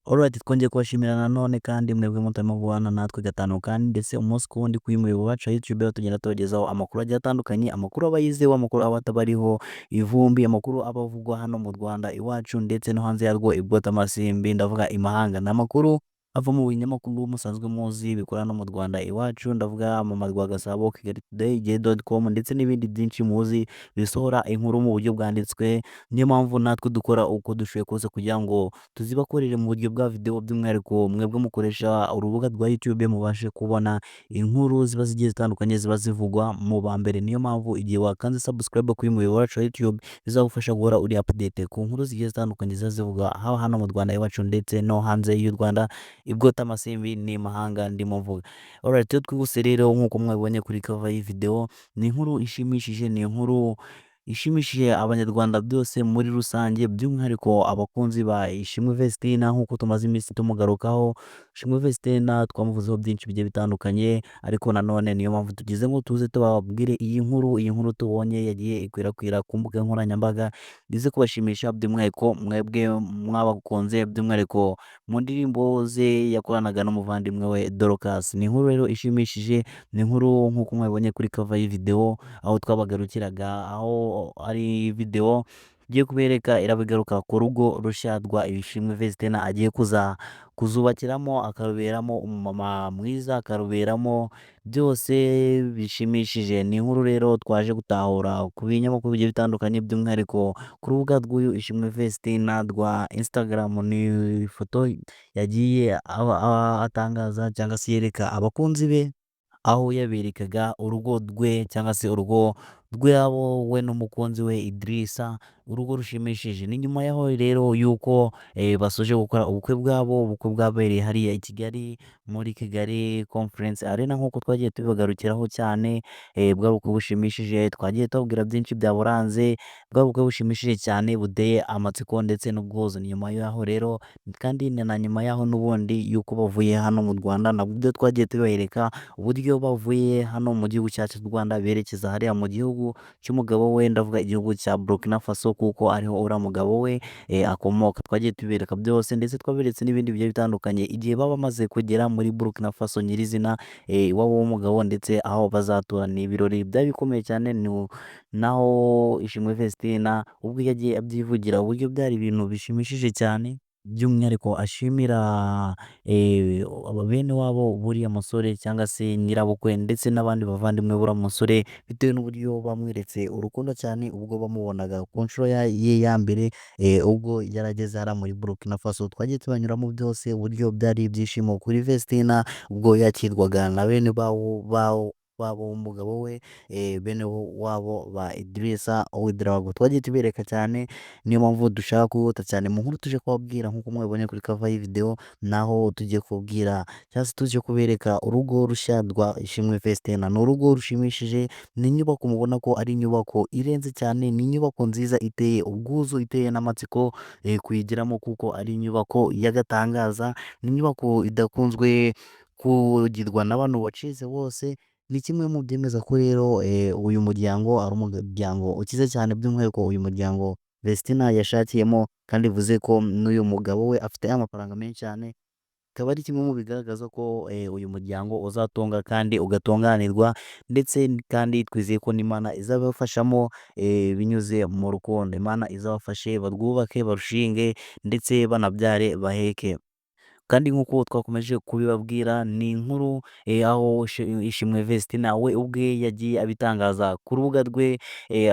Alright, twongeye kubashimira nanone kandi mwebwe mutarimo kubana natwe gatanu kandi ndetse umunsi ku wundi kuri muyoboro wacu wa YouTube aho tugenda tubagezaho amakuru agiye atandukanye, amakuru aba yizewe, amakuru aba atabariho ivumbi, amakuru aba avugwa hano mu Rwanda iwacu ndetse no hanze yarwo ibwota amasimbi, ndavuga imahanga. Ni amakuru ava mu binyamakuru musanzwe muzi bikorera no mu Rwanda iwacu, ndavuga Mama Rwa Gasabo, Kigali Today, Igihe.com ndetse n'ibindi byinshi muzi bisohora inkuru mu buryo bwanditswe. Niyo mpamvu natwe dukora uko dushoboye kose kugira ngo tuzibakorere mu buryo bwa video, by'umwihariko mwebwe mukoresha urubuga rwa YouTube mubashe kubona inkuru ziba zigiye zitandukanye ziba zivugwa mu ba mbere. Niyo mpamvu igihe wakanze subscribe kuri muyoboro wacu wa YouTube bizagufasha guhora uri update ku nkuru zigiye zitandukanye ziba zivugwa haba hano mu Rwanda iwacu ndetse no hanze y'u Rwanda ibwota amasimbi n'imahanga ndimo mvuga. Alright, iyo twihuse rero nk'uko mwabibonye kuri cover y'iyi video, ni inkuru ishimishije, ni inkuru ishimishije abanyarwanda byose muri rusange, by'umwihariko abakunzi ba Ishimwe Vestina nk'uko tumaze iminsi tumugarukaho. Ishimwe Vestina twamuvuzeho byinshi bigiye bitandukanye, ariko nanone niyo mpamvu tugize ngo tuze tubabwire iyi nkuru tubonye yagiye ikwirakwira ku mbuga nkoranyambaga, ize kubashimisha by'umwihariko mwebwe mwabakunze, by'umwihariko mu ndirimbo ze yakoranaga n'umuvandimwe we Dorcas. Ni inkuru rero ishimishije, ni inkuru nk'uko mwabibonye kuri cover y'iyi video, aho twabagarukiraga, aho ari video igiye kubereka irabigaruka ku rugo rushya rwa Ishimwe Vestina agiye kuzubakiramo, akaruberamo umumama mwiza, akaruberamo byose bishimishije. Ni inkuru rero twaje gutahura ku binyamakuru bigiye bitandukanye, by'umwihariko ku rubuga rw'uyu Ishimwe Vestina rwa Instagram. Ni ifoto yagiye atangaza cyangwa se yereka abakunzi be, aho yaberekaga urugo rwe cyangwa se urugo rwabo we n'umukunzi we Idrissa, urugo rushimishije. Ni nyuma yaho rero yuko basoje gukora ubukwe bwabo, ubukwe bwabereye hariya i Kigali muri Kigali Conference Arena nk'uko twagiye tubibagarukiraho cyane. Bwa bukwe bushimishije, twagiye tubabwira byinshi byaburanze, bwa bukwe bushimishije cyane buteye amatsiko ndetse n'ubwuzu. Ni nyuma yaho rero kandi ni na nyuma yaho n'ubundi yuko bavuye hano mu Rwanda, nabwo twagiye tubereka uburyo bavuye hano mu gihugu cyacu cy'u Rwanda berekeza hariya mu gihugu cy'umugabo we, ndavuga igihugu cya Burkina Faso kuko ariho uriya mugabo we akomoka. Twagiye tubereka byose ndetse twaberetse n'ibindi bigiye bitandukanye igihe baba bamaze kugera muri Burkina Faso nyirizina, iwabo w'umugabo ndetse aho bazatura. Ni ibirori byari bikomeye cyane, naho Ishimwe Vestina ubwo yagiye abyivugira uburyo byari ibintu bishimishije cyane, by'umwihariko ashimira bene wabo buriya musore cyangwa se nyirabukwe ndetse n'abandi bavandimwe b'uriya musore, bitewe n'uburyo bamweretse urukundo cyane ubwo bamubonaga ku nshuro ye ya mbere, ubwo yari ageze hariya muri Burkina Faso. Twagiye tubanyuramo byose uburyo byari ibyishimo kuri Vestina ubwo yakirwaga na bene wabo w'umugabo we, bene wabo ba Idrissa Ouedraogo. Twagiye tubereka cyane, niyo mpamvu dushaka kwihuta cyane mu nkuru tuje kubabwira nk'uko mwabibonye kuri cover y'iyi video, naho tugiye kubwira cyangwa se tuje kubereka urugo rushya rwa Ishimwe Vestina. Ni urugo rushimishije, ni inyubako mubona ko ari inyubako irenze cyane, ni inyubako nziza iteye ubwuzu, iteye n'amatsiko kuyigiramo kuko ari inyubako y'agatangaza, ni inyubako idakunzwe kugirwa n'abantu bacize bose. Ni kimwe mu byemeza ko rero uyu muryango ari umuryango ukize cyane, by'umwihariko uyu muryango Vestina yashakiyemo, kandi bivuze ko n'uyu mugabo we afite amafaranga menshi cyane, akaba ari kimwe mu bigaragaza ko uyu muryango uzatunga kandi ugatunganirwa, ndetse kandi twizeye ko n'Imana izabafashamo binyuze mu rukundo. Imana izabafashe barwubake, barushinge ndetse banabyare baheke. Kandi nk'uko twakomeje kubibabwira, ni inkuru aho Ishimwe Vestina we ubwe yagiye abitangaza ku rubuga rwe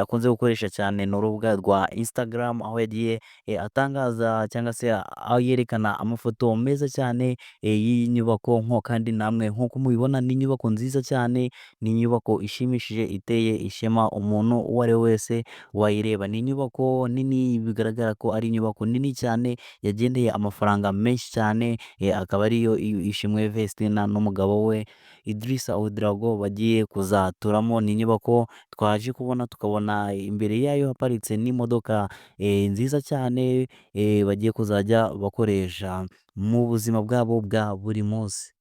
akunze gukoresha cyane, ni urubuga rwa Instagram, aho yagiye atangaza cyangwa se aho yerekana amafoto meza cyane y'iyi nyubako. Kandi namwe nk'uko mubibona, ni inyubako nziza cyane, ni inyubako ishimishije iteye ishema umuntu uwo ari we wese wayireba. Ni inyubako nini, bigaragara ko ari inyubako nini cyane yagendeye amafaranga menshi cyane, akaba ariyo Ishimwe Vestina n'umugabo we Idrissa Ouedraogo bagiye kuzaturamo. Ni inyubako twaje kubona, tukabona imbere yayo haparitse n'imodoka nziza cyane bagiye kuzajya bakoresha mu buzima bwabo bwa buri munsi.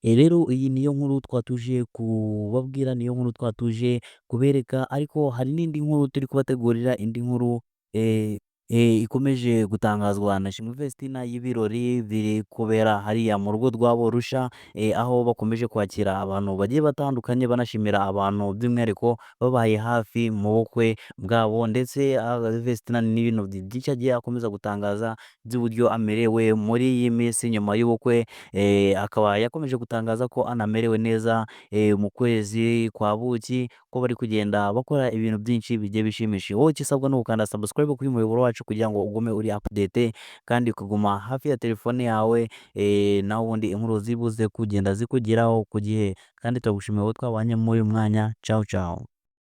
Rero iyi niyo nkuru twatuje kubabwira, niyo nkuru twatuje kubereka, ariko hari n'indi nkuru turi kubategurira, indi nkuru ikomeje gutangazwa na Shimwe Vestina y'ibirori biri kubera hariya mu rugo rwabo Rusha, aho bakomeje kwakira abantu bagiye batandukanye banashimira abantu by'umwihariko babaye hafi mu bukwe bwabo, ndetse Vestina n'ibintu byinshi agiye akomeza gutangaza by'uburyo amerewe muri iyi minsi nyuma y'ubukwe, akaba yakomeje gutangaza ko anamerewe neza mu kwezi kwa buki, ko bari kugenda bakora ibintu byinshi bigiye bishimishije. Wowe icyo usabwa ni ugukanda subscribe kuri uyu muyoboro wacu kugira ngo ugume uri update kandi ukaguma hafi ya telefone yawe, naho ubundi inkuru zibuze kugenda zikugeraho ku gihe, kandi turagushimiye wowe twabanye muri uyu mwanya. Ciao ciao.